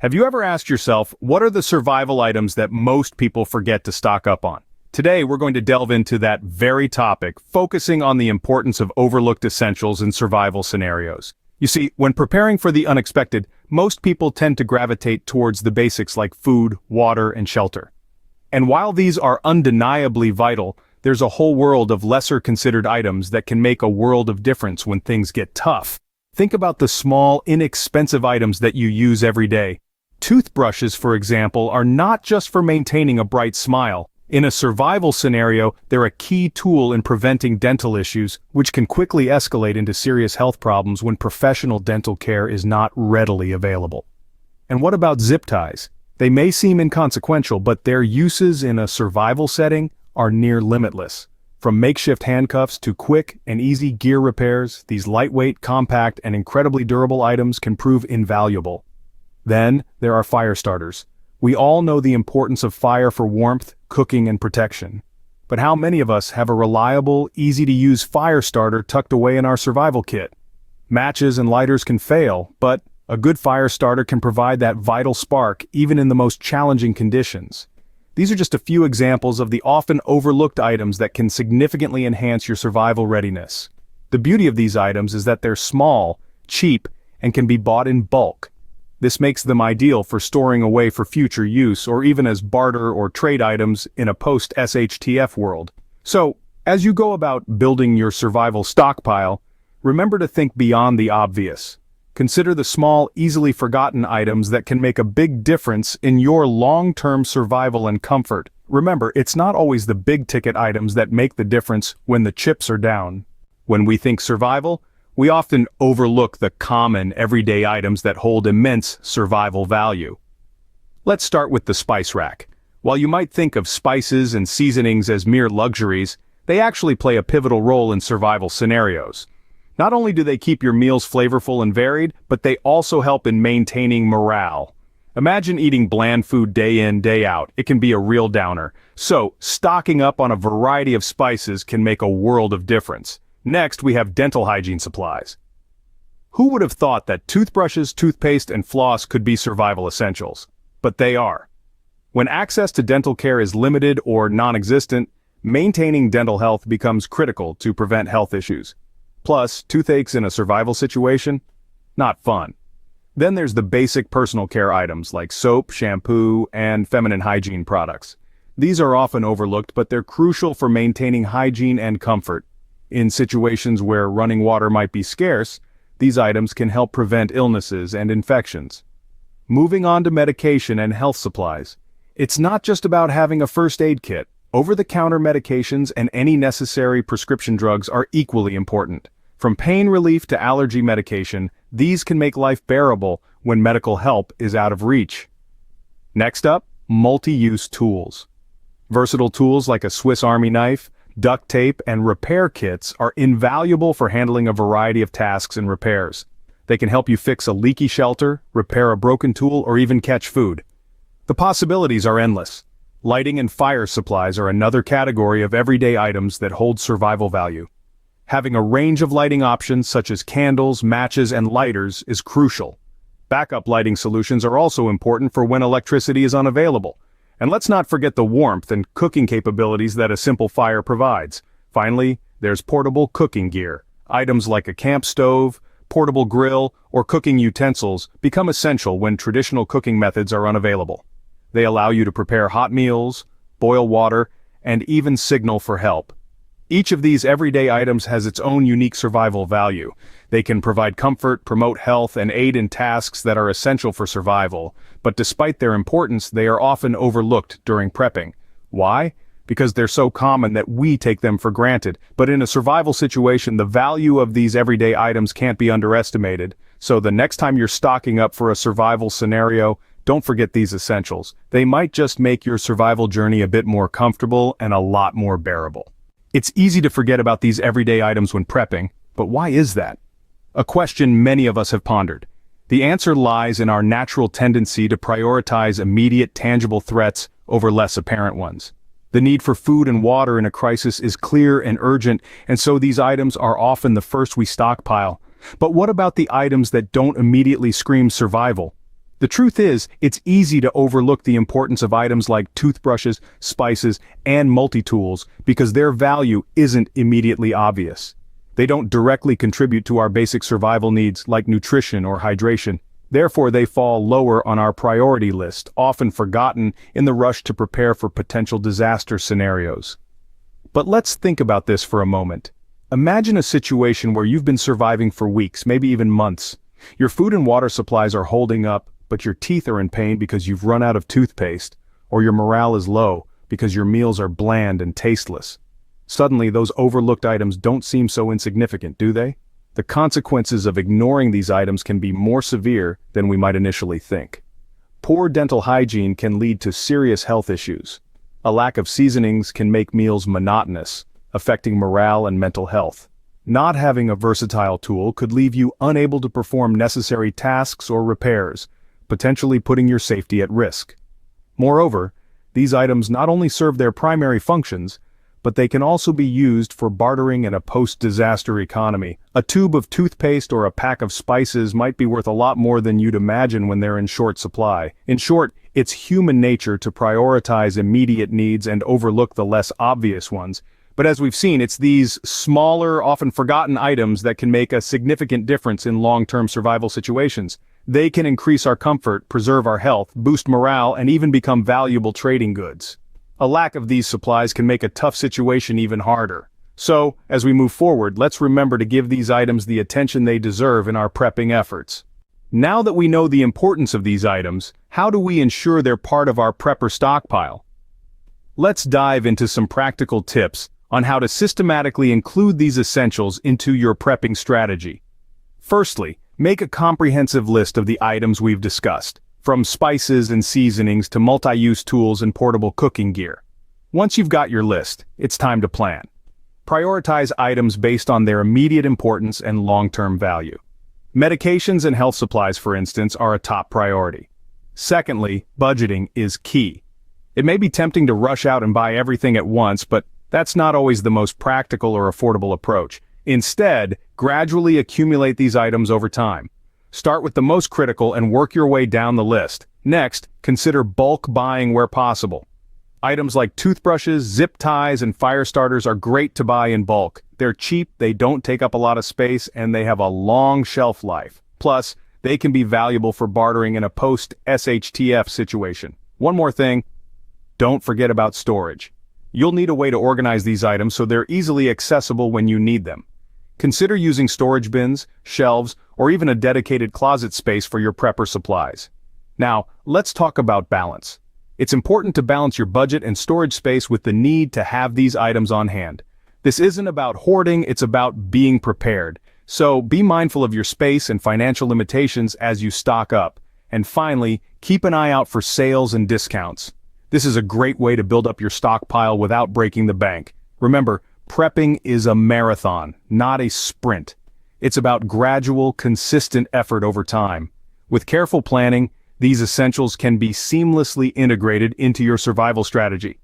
Have you ever asked yourself, what are the survival items that most people forget to stock up on? Today, we're going to delve into that very topic, focusing on the importance of overlooked essentials in survival scenarios. You see, when preparing for the unexpected, most people tend to gravitate towards the basics like food, water, and shelter. And while these are undeniably vital, there's a whole world of lesser considered items that can make a world of difference when things get tough. Think about the small, inexpensive items that you use every day. Toothbrushes, for example, are not just for maintaining a bright smile. In a survival scenario, they're a key tool in preventing dental issues, which can quickly escalate into serious health problems when professional dental care is not readily available. And what about zip ties? They may seem inconsequential, but their uses in a survival setting are near limitless. From makeshift handcuffs to quick and easy gear repairs, these lightweight, compact, and incredibly durable items can prove invaluable. Then, there are fire starters. We all know the importance of fire for warmth, cooking, and protection. But how many of us have a reliable, easy-to-use fire starter tucked away in our survival kit? Matches and lighters can fail, but a good fire starter can provide that vital spark even in the most challenging conditions. These are just a few examples of the often overlooked items that can significantly enhance your survival readiness. The beauty of these items is that they're small, cheap, and can be bought in bulk. This makes them ideal for storing away for future use or even as barter or trade items in a post-SHTF world. So, as you go about building your survival stockpile, remember to think beyond the obvious. Consider the small, easily forgotten items that can make a big difference in your long-term survival and comfort. Remember, it's not always the big-ticket items that make the difference when the chips are down. When we think survival, we often overlook the common, everyday items that hold immense survival value. Let's start with the spice rack. While you might think of spices and seasonings as mere luxuries, they actually play a pivotal role in survival scenarios. Not only do they keep your meals flavorful and varied, but they also help in maintaining morale. Imagine eating bland food day in, day out. It can be a real downer. So, stocking up on a variety of spices can make a world of difference. Next, we have dental hygiene supplies. Who would have thought that toothbrushes, toothpaste, and floss could be survival essentials? But they are. When access to dental care is limited or non-existent, maintaining dental health becomes critical to prevent health issues. Plus, toothaches in a survival situation? Not fun. Then there's the basic personal care items like soap, shampoo, and feminine hygiene products. These are often overlooked, but they're crucial for maintaining hygiene and comfort. In situations where running water might be scarce, these items can help prevent illnesses and infections. Moving on to medication and health supplies. It's not just about having a first aid kit. Over-the-counter medications and any necessary prescription drugs are equally important. From pain relief to allergy medication, these can make life bearable when medical help is out of reach. Next up, multi-use tools. Versatile tools like a Swiss Army knife, duct tape, and repair kits are invaluable for handling a variety of tasks and repairs. They can help you fix a leaky shelter, repair a broken tool, or even catch food. The possibilities are endless. Lighting and fire supplies are another category of everyday items that hold survival value. Having a range of lighting options such as candles, matches, and lighters is crucial. Backup lighting solutions are also important for when electricity is unavailable. And let's not forget the warmth and cooking capabilities that a simple fire provides. Finally, there's portable cooking gear. Items like a camp stove, portable grill, or cooking utensils become essential when traditional cooking methods are unavailable. They allow you to prepare hot meals, boil water, and even signal for help. Each of these everyday items has its own unique survival value. They can provide comfort, promote health, and aid in tasks that are essential for survival. But despite their importance, they are often overlooked during prepping. Why? Because they're so common that we take them for granted. But in a survival situation, the value of these everyday items can't be underestimated. So the next time you're stocking up for a survival scenario, don't forget these essentials. They might just make your survival journey a bit more comfortable and a lot more bearable. It's easy to forget about these everyday items when prepping, but why is that? A question many of us have pondered. The answer lies in our natural tendency to prioritize immediate, tangible threats over less apparent ones. The need for food and water in a crisis is clear and urgent, and so these items are often the first we stockpile. But what about the items that don't immediately scream survival? The truth is, it's easy to overlook the importance of items like toothbrushes, spices, and multi-tools because their value isn't immediately obvious. They don't directly contribute to our basic survival needs like nutrition or hydration. Therefore, they fall lower on our priority list, often forgotten in the rush to prepare for potential disaster scenarios. But let's think about this for a moment. Imagine a situation where you've been surviving for weeks, maybe even months. Your food and water supplies are holding up, but your teeth are in pain because you've run out of toothpaste, or your morale is low because your meals are bland and tasteless. Suddenly, those overlooked items don't seem so insignificant, do they? The consequences of ignoring these items can be more severe than we might initially think. Poor dental hygiene can lead to serious health issues. A lack of seasonings can make meals monotonous, affecting morale and mental health. Not having a versatile tool could leave you unable to perform necessary tasks or repairs, potentially putting your safety at risk. Moreover, these items not only serve their primary functions, but they can also be used for bartering in a post-disaster economy. A tube of toothpaste or a pack of spices might be worth a lot more than you'd imagine when they're in short supply. In short, it's human nature to prioritize immediate needs and overlook the less obvious ones. But as we've seen, it's these smaller, often forgotten items that can make a significant difference in long-term survival situations. They can increase our comfort, preserve our health, boost morale, and even become valuable trading goods. A lack of these supplies can make a tough situation even harder. So, as we move forward, let's remember to give these items the attention they deserve in our prepping efforts. Now that we know the importance of these items, how do we ensure they're part of our prepper stockpile? Let's dive into some practical tips on how to systematically include these essentials into your prepping strategy. Firstly, make a comprehensive list of the items we've discussed, from spices and seasonings to multi-use tools and portable cooking gear. Once you've got your list, it's time to plan. Prioritize items based on their immediate importance and long-term value. Medications and health supplies, for instance, are a top priority. Secondly, budgeting is key. It may be tempting to rush out and buy everything at once, but that's not always the most practical or affordable approach. Instead, gradually accumulate these items over time. Start with the most critical and work your way down the list. Next, consider bulk buying where possible. Items like toothbrushes, zip ties, and fire starters are great to buy in bulk. They're cheap, they don't take up a lot of space, and they have a long shelf life. Plus, they can be valuable for bartering in a post-SHTF situation. One more thing, don't forget about storage. You'll need a way to organize these items so they're easily accessible when you need them. Consider using storage bins, shelves, or even a dedicated closet space for your prepper supplies. Now, let's talk about balance. It's important to balance your budget and storage space with the need to have these items on hand. This isn't about hoarding, it's about being prepared. So be mindful of your space and financial limitations as you stock up. And finally, keep an eye out for sales and discounts. This is a great way to build up your stockpile without breaking the bank. Remember, prepping is a marathon, not a sprint. It's about gradual, consistent effort over time. With careful planning, these essentials can be seamlessly integrated into your survival strategy.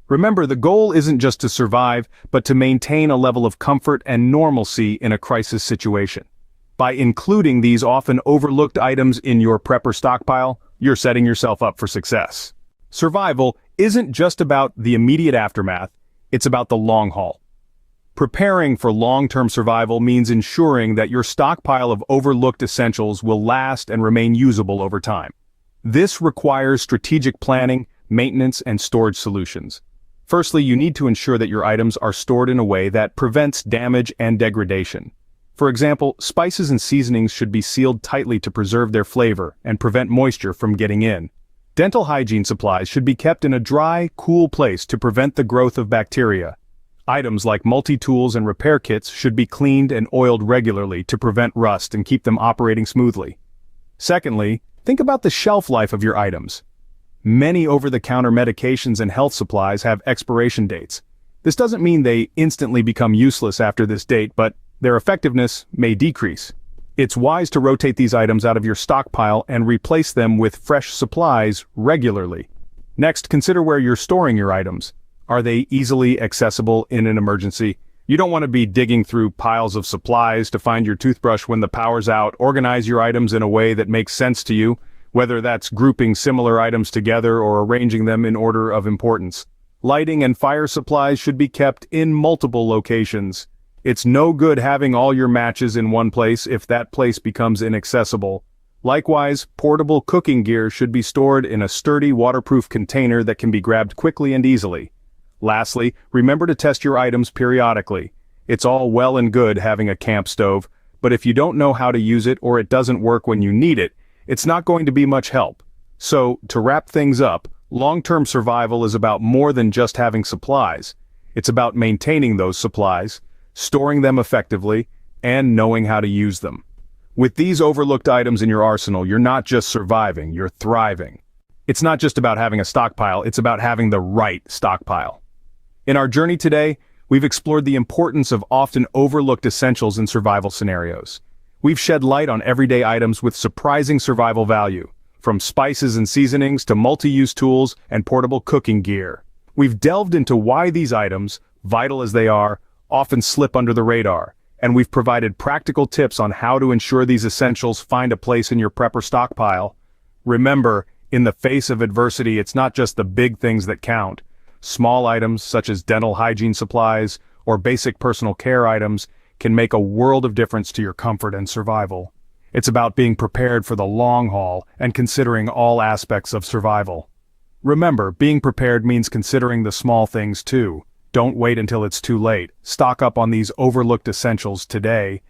Remember, the goal isn't just to survive, but to maintain a level of comfort and normalcy in a crisis situation. By including these often overlooked items in your prepper stockpile, you're setting yourself up for success. Survival isn't just about the immediate aftermath, it's about the long haul. Preparing for long-term survival means ensuring that your stockpile of overlooked essentials will last and remain usable over time. This requires strategic planning, maintenance, and storage solutions. Firstly, you need to ensure that your items are stored in a way that prevents damage and degradation. For example, spices and seasonings should be sealed tightly to preserve their flavor and prevent moisture from getting in. Dental hygiene supplies should be kept in a dry, cool place to prevent the growth of bacteria. Items like multi-tools and repair kits should be cleaned and oiled regularly to prevent rust and keep them operating smoothly. Secondly, think about the shelf life of your items. Many over-the-counter medications and health supplies have expiration dates. This doesn't mean they instantly become useless after this date, but their effectiveness may decrease. It's wise to rotate these items out of your stockpile and replace them with fresh supplies regularly. Next, consider where you're storing your items. Are they easily accessible in an emergency? You don't want to be digging through piles of supplies to find your toothbrush when the power's out. Organize your items in a way that makes sense to you. whether that's grouping similar items together or arranging them in order of importance. Lighting and fire supplies should be kept in multiple locations. It's no good having all your matches in one place if that place becomes inaccessible. Likewise, portable cooking gear should be stored in a sturdy, waterproof container that can be grabbed quickly and easily. Lastly, remember to test your items periodically. It's all well and good having a camp stove, but if you don't know how to use it or it doesn't work when you need it, it's not going to be much help. So, to wrap things up, long-term survival is about more than just having supplies. It's about maintaining those supplies, storing them effectively, and knowing how to use them. With these overlooked items in your arsenal, you're not just surviving, you're thriving. It's not just about having a stockpile, it's about having the right stockpile. In our journey today, we've explored the importance of often overlooked essentials in survival scenarios. We've shed light on everyday items with surprising survival value, from spices and seasonings to multi-use tools and portable cooking gear. We've delved into why these items, vital as they are, often slip under the radar, and we've provided practical tips on how to ensure these essentials find a place in your prepper stockpile. Remember, in the face of adversity, it's not just the big things that count. Small items such as dental hygiene supplies or basic personal care items can make a world of difference to your comfort and survival. It's about being prepared for the long haul and considering all aspects of survival. Remember, being prepared means considering the small things too. Don't wait until it's too late. Stock up on these overlooked essentials today